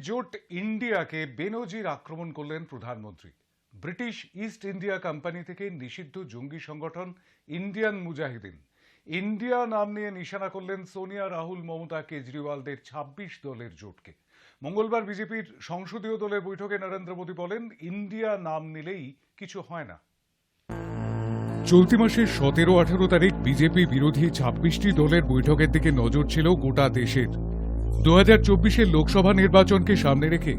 জোট ইন্ডিয়াকে বেনজির আক্রমণ করলেন প্রধানমন্ত্রী। ব্রিটিশ ইস্ট ইন্ডিয়া কোম্পানি থেকে নিষিদ্ধ জঙ্গি সংগঠন ইন্ডিয়ান মুজাহিদিন ইন্ডিয়া নাম নিয়ে নিশানা করলেন সোনিয়া, রাহুল, মমতা, কেজরিওয়ালদের ২৬ দলের জোটকে। মঙ্গলবার বিজেপির সংসদীয় দলের বৈঠকে নরেন্দ্র মোদী বলেন, ইন্ডিয়া নাম নিলেই কিছু হয় না। চলতি মাসের ১৭-১৮ তারিখ বিজেপি বিরোধী ২৬টি দলের বৈঠকের দিকে নজর ছিল গোটা দেশের। ২০২৪-এর লোকসভা নির্বাচনকে সামনে রেখে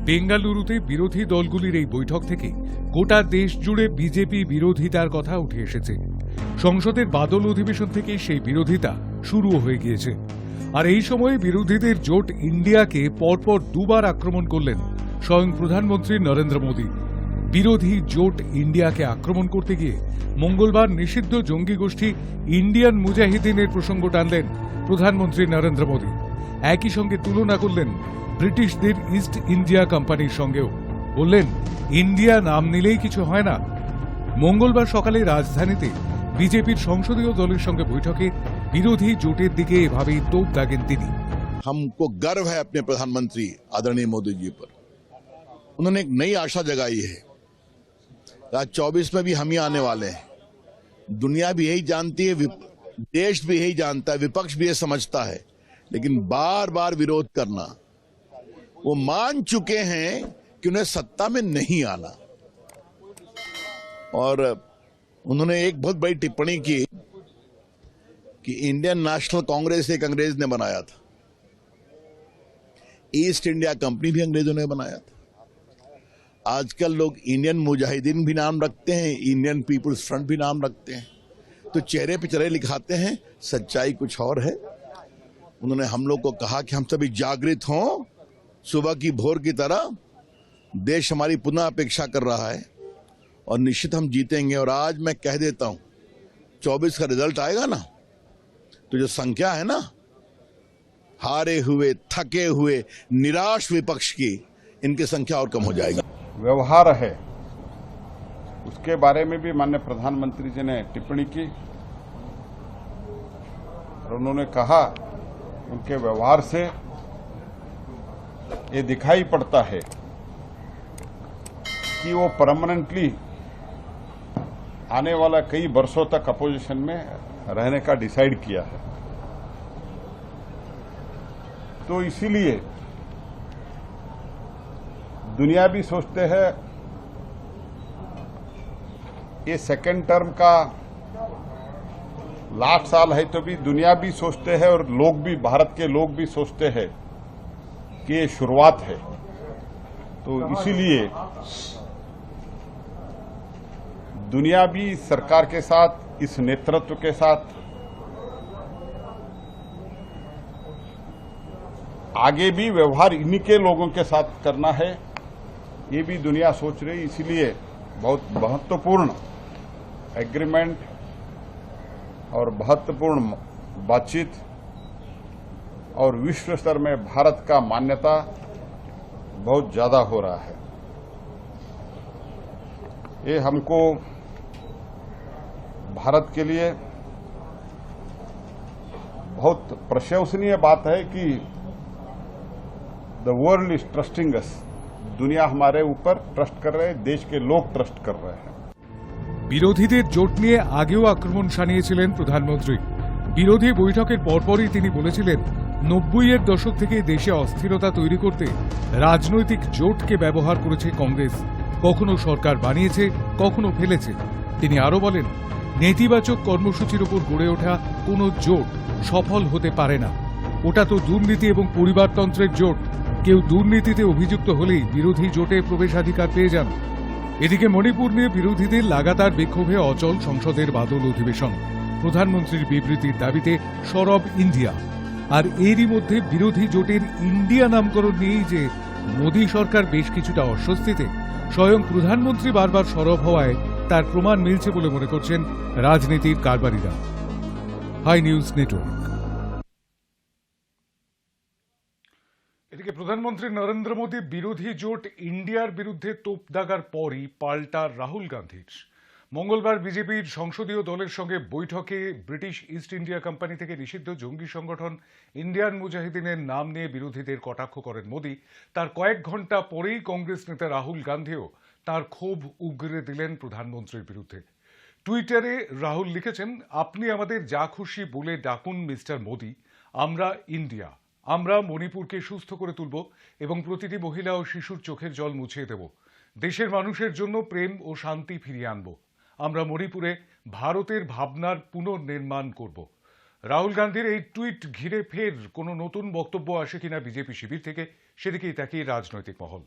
বেঙ্গালুরুতে বিরোধী দলগুলির এই বৈঠক থেকে গোটা দেশ জুড়ে বিজেপি বিরোধিতার কথা উঠে এসেছে। সংসদের বাদল অধিবেশন থেকে সেই বিরোধিতা শুরু হয়ে গিয়েছে। আর এই সময়ে বিরোধীদের জোট ইন্ডিয়াকে পরপর দুবার আক্রমণ করলেন স্বয়ং প্রধানমন্ত্রী নরেন্দ্র মোদী। বিরোধী জোট ইন্ডিয়াকে আক্রমণ করতে গিয়ে মঙ্গলবার নিষিদ্ধ জঙ্গি গোষ্ঠী ইন্ডিয়ান মুজাহিদিনের প্রসঙ্গ টানলেন প্রধানমন্ত্রী নরেন্দ্র মোদী। একই সঙ্গে তুলনা করলেন ব্রিটিশদের ইস্ট ইন্ডিয়া কোম্পানির সঙ্গেও। বললেন, ইন্ডিয়া নাম নিলেই কিছু হয় না। মঙ্গলবার সকালে রাজধানীতে বিজেপির সংসদীয় দলের সঙ্গে বৈঠকে বিরোধী জোটের দিকে এভাবেই তোপ দাগেন তিনি। हमको गर्व है अपने प्रधानमंत्री आदरणीय मोदी जी पर। उन्होंने एक नई आशा जगाई है। आज 24 में भी हम ही आने वाले हैं। दुनिया भी यही जानती है, देश भी यही जानता है, विपक्ष भी ये समझता है, लेकिन बार बार विरोध करना, वो मान चुके हैं कि उन्हें सत्ता में नहीं आना। और उन्होंने एक बहुत बड़ी टिप्पणी की कि इंडियन नेशनल कांग्रेस एक अंग्रेज ने बनाया था, ईस्ट इंडिया कंपनी भी अंग्रेजों ने बनाया था। आजकल लोग इंडियन मुजाहिदीन भी नाम रखते हैं, इंडियन पीपुल्स फ्रंट भी नाम रखते हैं, तो चेहरे पे चेहरे लिखाते हैं, सच्चाई कुछ और है। उन्होंने हम लोग को कहा कि हम सभी जागृत हों, सुबह की भोर की तरह देश हमारी पुनः अपेक्षा कर रहा है और निश्चित हम जीतेंगे। और आज मैं कह देता हूं, 24 का रिजल्ट आएगा ना, तो जो संख्या है ना हारे हुए, थके हुए, निराश विपक्ष की, इनकी संख्या और कम हो जाएगी। व्यवहार है, उसके बारे में भी माननीय प्रधानमंत्री जी ने टिप्पणी की और उन्होंने कहा, उनके व्यवहार से ये दिखाई पड़ता है कि वो परमानेंटली आने वाला कई वर्षों तक अपोजिशन में रहने का डिसाइड किया है। तो इसीलिए दुनिया भी सोचते हैं ये सेकेंड टर्म का लास्ट साल है, तो भी दुनिया भी सोचते हैं और लोग भी, भारत के लोग भी सोचते हैं कि ये शुरुआत है। तो इसीलिए दुनिया भी सरकार के साथ, इस नेतृत्व के साथ आगे भी व्यवहार इन्हीं के लोगों के साथ करना है, ये भी दुनिया सोच रही। इसीलिए बहुत महत्वपूर्ण एग्रीमेंट और महत्वपूर्ण बातचीत और विश्व स्तर में भारत का मान्यता बहुत ज्यादा हो रहा है। ये हमको भारत के लिए बहुत प्रशंसनीय बात है कि द वर्ल्ड इज ट्रस्टिंग अस। दुनिया हमारे ऊपर ट्रस्ट कर रहे हैं, देश के लोग ट्रस्ट कर रहे हैं। বিরোধীদের জোট নিয়ে আগেও আক্রমণ শানিয়েছিলেন প্রধানমন্ত্রী। বিরোধী বৈঠকের পরপরই তিনি বলেছিলেন, ৯০-এর দশক থেকে দেশে অস্থিরতা তৈরি করতে রাজনৈতিক জোটকে ব্যবহার করেছে কংগ্রেস। কখনো সরকার বানিয়েছে, কখনো ফেলেছে। তিনি আরও বলেন, নেতিবাচক কর্মসূচির উপর গড়ে ওঠা কোনো জোট সফল হতে পারে না। ওটা তো দুর্নীতি এবং পরিবারতন্ত্রের জোট। কেউ দুর্নীতিতে অভিযুক্ত হলেই বিরোধী জোটে প্রবেশাধিকার পেয়ে যান। এদিকে মণিপুর নিয়ে বিরোধীদের লাগাতার বিক্ষোভে অচল সংসদের বাদল অধিবেশন। প্রধানমন্ত্রীর বিবৃতির দাবিতে সরব ইন্ডিয়া। আর এরই মধ্যে বিরোধী জোটের ইন্ডিয়া নামকরণ নিয়েই যে মোদী সরকার বেশ কিছুটা অস্বস্তিতে, স্বয়ং প্রধানমন্ত্রী বারবার সরব হওয়ায় তার প্রমাণ মিলছে বলে মনে করছেন রাজনীতির কারবারিরা। High news network. এদিকে প্রধানমন্ত্রী নরেন্দ্র মোদী বিরোধী জোট ইন্ডিয়ার বিরুদ্ধে তোপ দাগার পরই পাল্টা রাহুল গান্ধীর। মঙ্গলবার বিজেপির সংসদীয় দলের সঙ্গে বৈঠকে ব্রিটিশ ইস্ট ইন্ডিয়া কোম্পানি থেকে নিষিদ্ধ জঙ্গি সংগঠন ইন্ডিয়ান মুজাহিদিনের নাম নিয়ে বিরোধীদের কটাক্ষ করেন মোদি। তার কয়েক ঘন্টা পরেই কংগ্রেস নেতা রাহুল গান্ধীও তার ক্ষোভ উগরে দিলেন প্রধানমন্ত্রীর বিরুদ্ধে। টুইটারে রাহুল লিখেছেন, আপনি আমাদের যা খুশি বলে ডাকুন মিস্টার মোদি, আমরা ইন্ডিয়া, আমরা মণিপুরকে সুস্থ করে তুলব এবং প্রতিটি মহিলা ও শিশুর চোখের জল মুছিয়ে দেব। দেশের মানুষের জন্য প্রেম ও শান্তি ফিরিয়ে আনব। আমরা মণিপুরে ভারতের ভাবনার পুনর্নির্মাণ করব। রাহুল গান্ধীর এই টুইট ঘিরে ফের কোনো নতুন বক্তব্য আসে কিনা বিজেপি শিবির থেকে, সেদিকেই তাকিয়ে রাজনৈতিক মহল।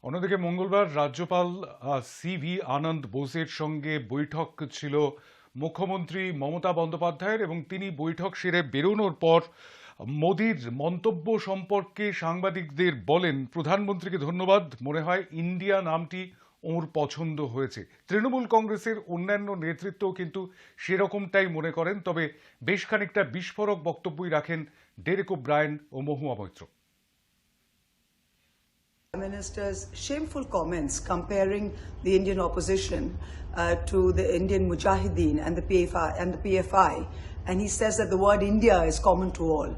অন্যদিকে মঙ্গলবার রাজ্যপাল সিভি আনন্দ বোসের সঙ্গে বৈঠক ছিল মুখ্যমন্ত্রী মমতা বন্দ্যোপাধ্যায়ের, এবং তিনি বৈঠক সেরে বেরোনোর পর মোদির মন্তব্য সম্পর্কে সাংবাদিকদের বলেন, প্রধানমন্ত্রীকে ধন্যবাদ, মনে হয় ইন্ডিয়া নামটি ওর পছন্দ হয়েছে। তৃণমূল কংগ্রেসের অন্যান্য নেতৃত্বও কিন্তু সেরকমটাই মনে করেন, তবে বেশ খানিকটা বিস্ফোরক বক্তব্যই রাখেন Derek O'Brien O Mahua Moitra. Prime Minister's shameful comments comparing the Indian opposition to the Indian Mujahideen and the PFI, and he says that the word India is common to all.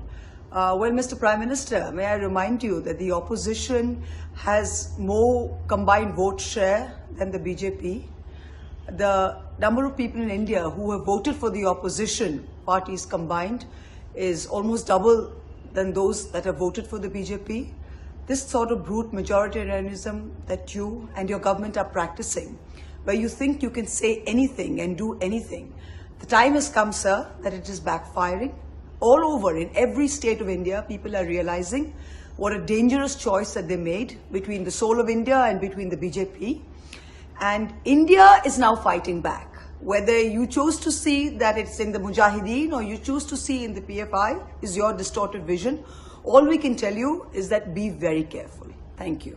Well, Mr. Prime Minister, may I remind you that the opposition has more combined vote share than the BJP. The number of people in India who have voted for the opposition parties combined is almost double than those that have voted for the BJP. This sort of brute majoritarianism that you and your government are practicing, where you think you can say anything and do anything, the time has come, sir, that it is backfiring. All over, in every state of India, people are realizing what a dangerous choice that they made between the soul of India and between the BJP. And India is now fighting back. Whether you chose to see that it's in the Mujahideen or you choose to see in the PFI is your distorted vision. All we can tell you is that be very careful. Thank you.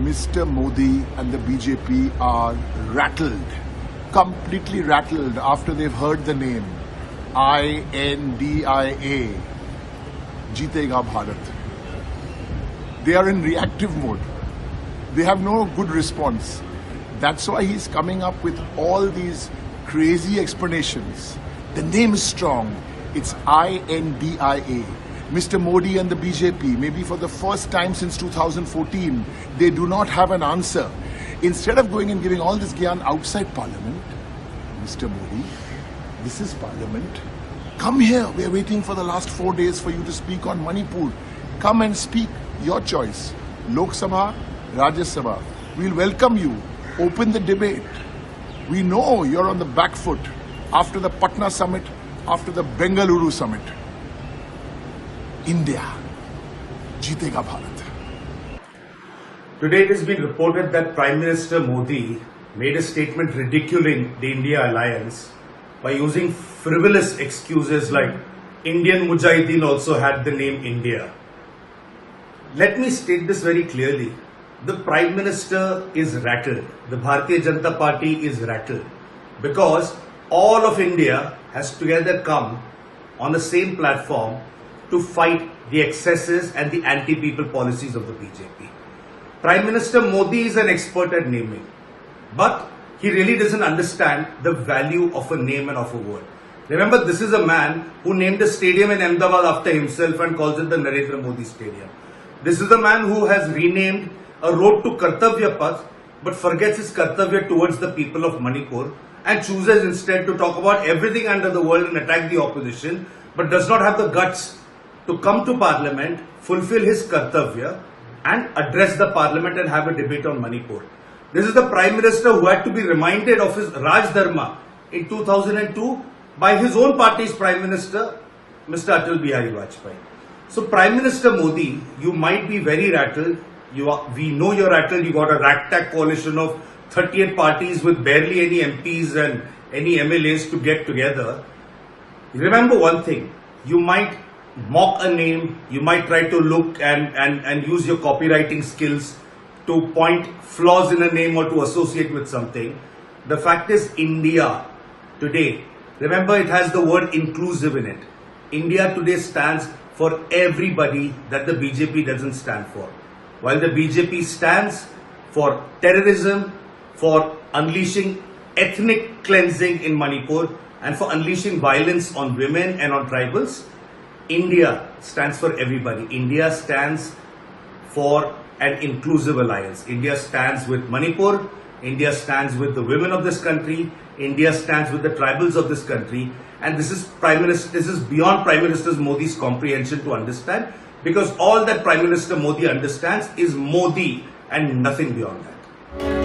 Mr. Modi and the BJP are rattled, completely rattled after they've heard the name INDIA, Jeetega Bharat. They are in reactive mode. They have no good response. That's why he's coming up with all these crazy explanations. The name is strong. It's INDIA. Mr. Modi and the BJP, maybe for the first time since 2014, they do not have an answer. Instead of going and giving all this gyan outside Parliament, Mr. Modi, this is Parliament. Come here. We are waiting for the last 4 days for you to speak on Manipur. Come and speak. Your choice. Lok Sabha, Rajya Sabha. We'll welcome you. Open the debate. We know you're on the back foot after the Patna summit, after the Bengaluru summit. India, Jeetega Bharat. Today it has been reported that Prime Minister Modi made a statement ridiculing the India alliance by using frivolous excuses like Indian Mujahideen also had the name India. Let me state this very clearly. The Prime Minister is rattled. The Bharatiya Janata Party is rattled because all of India has together come on the same platform to fight the excesses and the anti-people policies of the BJP. Prime Minister Modi is an expert at naming, but he really doesn't understand the value of a name and of a word. Remember, this is a man who named a stadium in Ahmedabad after himself and calls it the Narendra Modi Stadium. This is a man who has renamed a road to Kartavya Path, but forgets his Kartavya towards the people of Manipur and chooses instead to talk about everything under the world and attack the opposition, but does not have the guts to come to Parliament, fulfill his Kartavya and address the Parliament and have a debate on Manipur. This is the Prime Minister who had to be reminded of his Raj Dharma in 2002 by his own party's Prime Minister, Mr. Atal Bihari Vajpayee. So Prime Minister Modi, you might be very rattled. We know you're rattled. You got a ragtag coalition of 38 parties with barely any MPs and any MLAs to get together. Remember one thing, you might mock a name, you might try to look and use your copywriting skills to point flaws in a name or to associate with something. The fact is, India today, remember, it has the word inclusive in it. India today stands for everybody that the BJP doesn't stand for. While the BJP stands for terrorism, for unleashing ethnic cleansing in Manipur, and for unleashing violence on women and on tribals, India stands for everybody. India stands for an inclusive alliance. India stands with Manipur. India stands with the women of this country. India stands with the tribals of this country. And this is beyond Prime Minister Modi's comprehension to understand, because all that Prime Minister Modi understands is Modi and nothing beyond that.